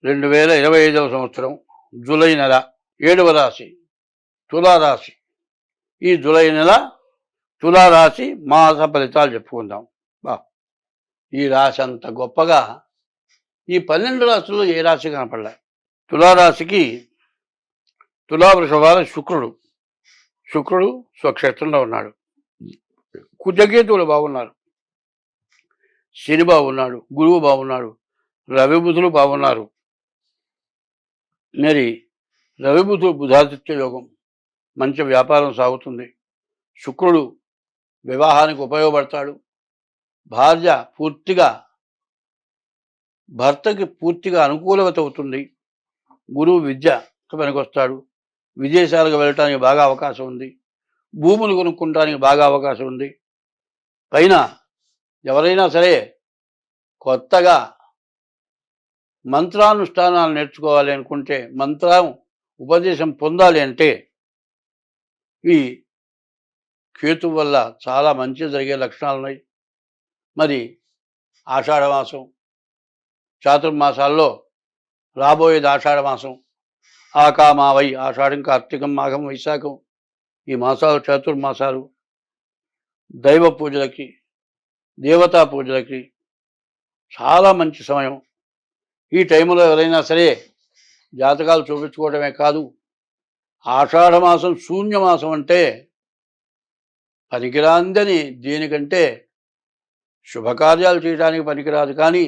2025వ సంవత్సరం జూలై నెల 7వ రాశి తులారాశి. ఈ జూలై నెల తులారాశి మాస ఫలితాలు చెప్పుకుందాం. ఈ రాశి అంత గొప్పగా ఈ 12 రాశుల్లో ఏ రాశి కనపడలే. తులారాశికి తులావృషభాల శుక్రుడు స్వక్షేత్రంలో ఉన్నాడు. కుజకేతువులు బాగున్నారు, శని బాగున్నాడు, గురువు బాగున్నాడు, రవి బుధులు బాగున్నారు. మరి రవి బుధులు బుధాదిత్య యోగం, మంచి వ్యాపారం సాగుతుంది. శుక్రుడు వివాహానికి ఉపయోగపడతాడు. భర్తకి పూర్తిగా అనుకూలత అవుతుంది. గురువు విద్యకు పనికొస్తాడు. విదేశాలకు వెళ్ళటానికి బాగా అవకాశం ఉంది. భూములు కొనుక్కోవడానికి బాగా అవకాశం ఉంది. పైన ఎవరైనా సరే కొత్తగా మంత్రానుష్ఠానాలు నేర్చుకోవాలి అనుకుంటే, మంత్రం ఉపదేశం పొందాలి అంటే ఈ కేతు వల్ల చాలా మంచి జరిగే లక్షణాలు ఉన్నాయి. మరి ఆషాఢమాసం, చాతుర్మాసాల్లో రాబోయేది ఆషాఢమాసం. ఆకామావై, ఆషాఢం, కార్తీకం, మాఘం, వైశాఖం, ఈ మాసాలు చాతుర్మాసాలు. దైవ పూజలకి, దేవతా పూజలకి చాలా మంచి సమయం. ఈ టైంలో ఎవరైనా సరే జాతకాలు చూపించుకోవడమే కాదు, ఆషాఢమాసం శూన్యమాసం అంటే పనికిరాందని, దేనికంటే శుభకార్యాలు చేయడానికి పనికిరాదు, కానీ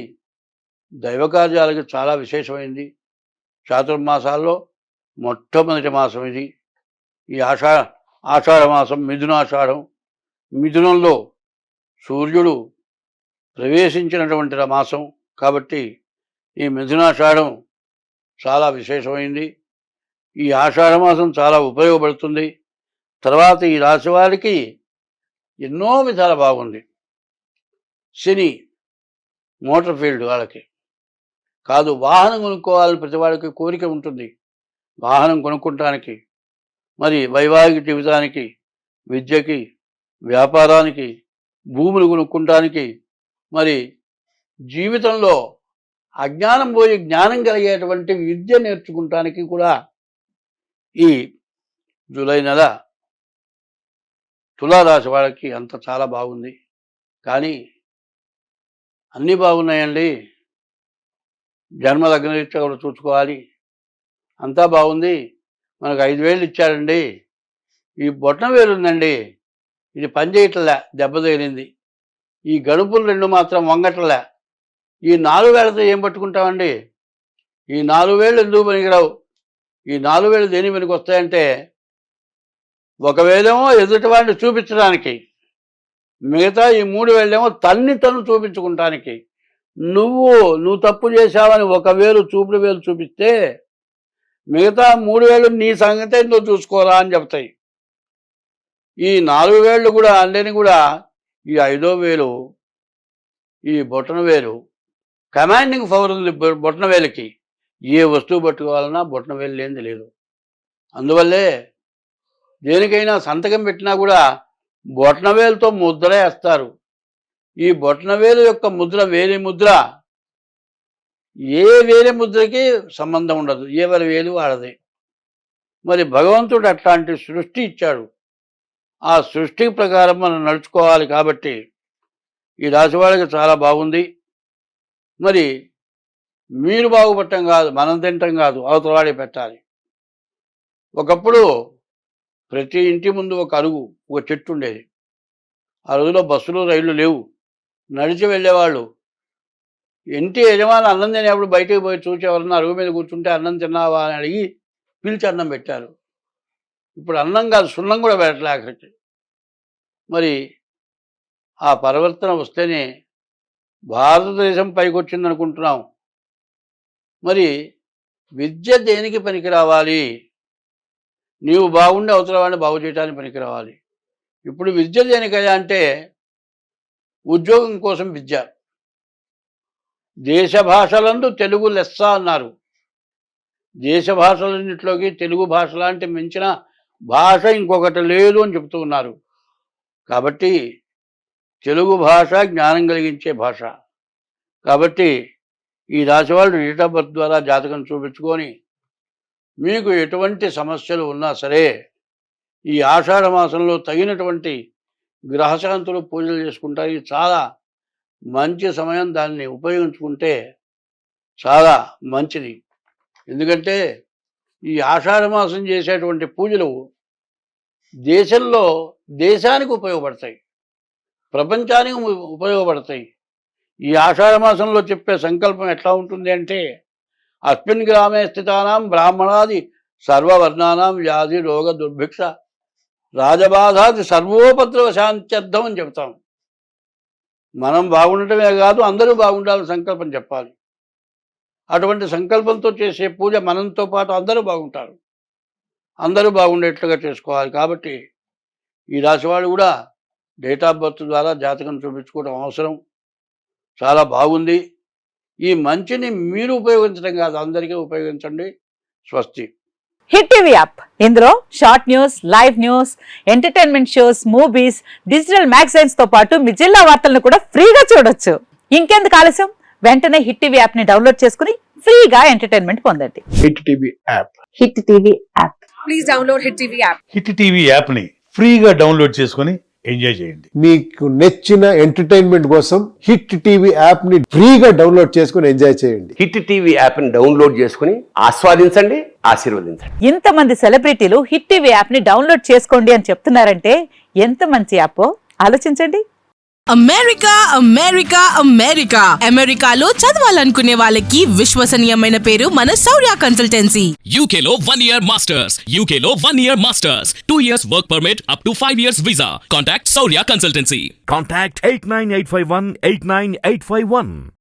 దైవ కార్యాలకి చాలా విశేషమైంది. చాతుర్మాసాల్లో మొట్టమొదటి మాసం ఇది. ఈ ఆషాఢమాసం మిథునాషాఢం. మిథునంలో సూర్యుడు ప్రవేశించినటువంటి మాసం కాబట్టి ఈ మిథునాషాఢం చాలా విశేషమైంది. ఈ ఆషాఢమాసం చాలా ఉపయోగపడుతుంది. తర్వాత ఈ రాశి వారికి ఎన్నో విధాలు బాగుంది. శని మోటార్ ఫీల్డ్ వాళ్ళకి కాదు, వాహనం కొనుక్కోవాలని ప్రతి వాడికి కోరిక ఉంటుంది. వాహనం కొనుక్కోవటానికి, మరి వైవాహిక జీవితానికి, విద్యకి, వ్యాపారానికి, భూములు కొనుక్కోవటానికి, మరి జీవితంలో అజ్ఞానం పోయి జ్ఞానం కలిగేటువంటి విద్య నేర్చుకుంటానికి కూడా ఈ జూలై నెల తులారాశి వాళ్ళకి అంత చాలా బాగుంది. కానీ అన్నీ బాగున్నాయండి, జన్మ లగ్నరీత్యా కూడా చూసుకోవాలి. అంతా బాగుంది, మనకు 5,000 ఇచ్చారండి, ఈ బొట్టన వేలు ఉందండి, ఇది పని చేయట్లే, దెబ్బ తగిలింది. ఈ గడుపులు 2 మాత్రం వంగట్లే, ఈ 4 వేలతో ఏం పట్టుకుంటామండి? ఈ 4 వేలు ఎందుకు పనికిరావు? ఈ 4 వేలు దేని పనికి వస్తాయంటే, ఒకవేళేమో ఎదుటివాడిని చూపించడానికి, మిగతా ఈ 3 వేలేమో తను చూపించుకుంటానికి. నువ్వు తప్పు చేశావని 1 వేలు చూపుడు వేలు చూపిస్తే, మిగతా 3 వేలు నీ సంగతే నువ్వు చూసుకోరా అని చెప్తాయి. ఈ 4 వేళ్ళు కూడా అన్నీ కూడా ఈ 5వ వేలు, ఈ బొటన వేలు కమాండింగ్ పవర్ ఉంది. బొటన వేలుకి ఏ వస్తువు పట్టుకోవాలన్నా బొటన వేలు లేనిది లేదు. అందువల్లే దేనికైనా సంతకం పెట్టినా కూడా బొటన వేలుతో ముద్ర వేస్తారు. ఈ బొటన వేలు యొక్క ముద్ర వేలి ముద్ర. ఏ వేలి ముద్రకి సంబంధం ఉండదు, ఎవరి వేలు వాడది. మరి భగవంతుడు అట్లాంటి సృష్టి ఇచ్చాడు. ఆ సృష్టి ప్రకారం మనం నడుచుకోవాలి. కాబట్టి ఈ రాశి వాళ్ళకి చాలా బాగుంది. మరి మీరు బాగుపడటం కాదు, మనం తినటం కాదు, అవతలవాడే పెట్టాలి. ఒకప్పుడు ప్రతి ఇంటి ముందు ఒక అరుగు, ఒక చెట్టు ఉండేది. ఆ రోజులో బస్సులు, రైళ్లు లేవు, నడిచి వెళ్ళేవాళ్ళు. ఇంటి యజమాని అన్నం తినేప్పుడు బయటకు పోయి చూసి ఎవరన్నా అరుగు మీద కూర్చుంటే అన్నం తిన్నావా అని అడిగి పిలిచి అన్నం పెట్టారు. ఇప్పుడు అన్నం కాదు, సున్నం కూడా పెట్టలే ఆఖరికి. మరి ఆ పరివర్తన వస్తేనే భారతదేశం పైకి వచ్చిందనుకుంటున్నాం. మరి విద్య దేనికి పనికి రావాలి? నీవు బాగుండి అవతల వాడిని బాగు చేయడానికి పనికి రావాలి. ఇప్పుడు విద్య దేనికయ్యా అంటే ఉద్యోగం కోసం విద్య. దేశ భాషలందు తెలుగు లెస్స అన్నారు. దేశ భాషలన్నింటిలోకి తెలుగు భాష లాంటి మించిన భాష ఇంకొకటి లేదు అని చెప్తూ ఉన్నారు. కాబట్టి తెలుగు భాష జ్ఞానం కలిగించే భాష. కాబట్టి ఈ రాశి వాళ్ళు డేట్ ఆఫ్ బర్త్ ద్వారా జాతకం చూపించుకొని మీకు ఎటువంటి సమస్యలు ఉన్నా సరే ఈ ఆషాఢ మాసంలో తగినటువంటి గ్రహశాంతులు పూజలు చేసుకుంటారు. ఇది చాలా మంచి సమయం, దాన్ని ఉపయోగించుకుంటే చాలా మంచిది. ఎందుకంటే ఈ ఆషాఢ మాసం చేసేటువంటి పూజలు దేశానికి ఉపయోగపడతాయి, ప్రపంచానికి ఉపయోగపడతాయి. ఈ ఆషాఢ మాసంలో చెప్పే సంకల్పం ఎట్లా ఉంటుంది అంటే అస్మిన్ గ్రామే స్థితానాం బ్రాహ్మణాది సర్వవర్ణానాం వ్యాధి రోగ దుర్భిక్ష రాజబాధాది సర్వోపద్రవ శాంత్యర్థం అని చెప్తాం. మనం బాగుండటమే కాదు, అందరూ బాగుండాలని సంకల్పం చెప్పాలి. అటువంటి సంకల్పంతో చేసే పూజ మనంతో పాటు అందరూ బాగుంటారు, అందరూ బాగుండేట్లుగా చేసుకోవాలి. కాబట్టి ఈ రాశి వాళ్ళు కూడా డేట్ ఆఫ్ బర్త్ ద్వారా జాతకం చూపించుకోవడం అవసరం. చాలా బాగుంది. ఈ మంచిని మీరు ఉపయోగించడం కాదు, అందరికీ ఉపయోగించండి. స్వస్తి. హిట్ టీవీ యాప్, ఇందులో short news, live news, entertainment shows, movies, digital magazines తో పాటు మీ జిల్లా వార్తలను కూడా ఫ్రీగా చూడొచ్చు. ఇంకెందుకు ఆలస్యం, వెంటనే హిట్ టీవీ యాప్ ని డౌన్లోడ్ చేసుకుని ఫ్రీగా ఎంటర్టైన్మెంట్ పొందండి. Hit TV app. Hit TV app. Please download hit TV app. Hit TV app ని ఫ్రీగా డౌన్లోడ్ చేసుకొని ఎంజాయ్ చేయండి. మీకు నచ్చిన ఎంటర్టైన్మెంట్ కోసం హిట్ టీవీ యాప్ ని ఫ్రీగా డౌన్లోడ్ చేసుకుని ఎంజాయ్ చేయండి. హిట్ టీవీ యాప్ ని డౌన్లోడ్ చేసుకుని ఆస్వాదించండి, ఆశీర్వదించండి. ఇంతమంది సెలబ్రిటీలు హిట్ టీవీ యాప్ ని డౌన్లోడ్ చేసుకోండి అని చెప్తున్నారంటే ఎంత మంచి యాప్ ఆలోచించండి. అమెరికా అమెరికా అమెరికా అమెరికాలో చదవాలనుకునే వాళ్ళకి విశ్వసనీయమైన పేరు మన శౌర్య కన్సల్టెన్సీ. UK లో 1 year masters. UK లో 1 year masters. 2 years work permit up to 5 years visa. Contact Saurya Consultancy. Contact 89851 89851.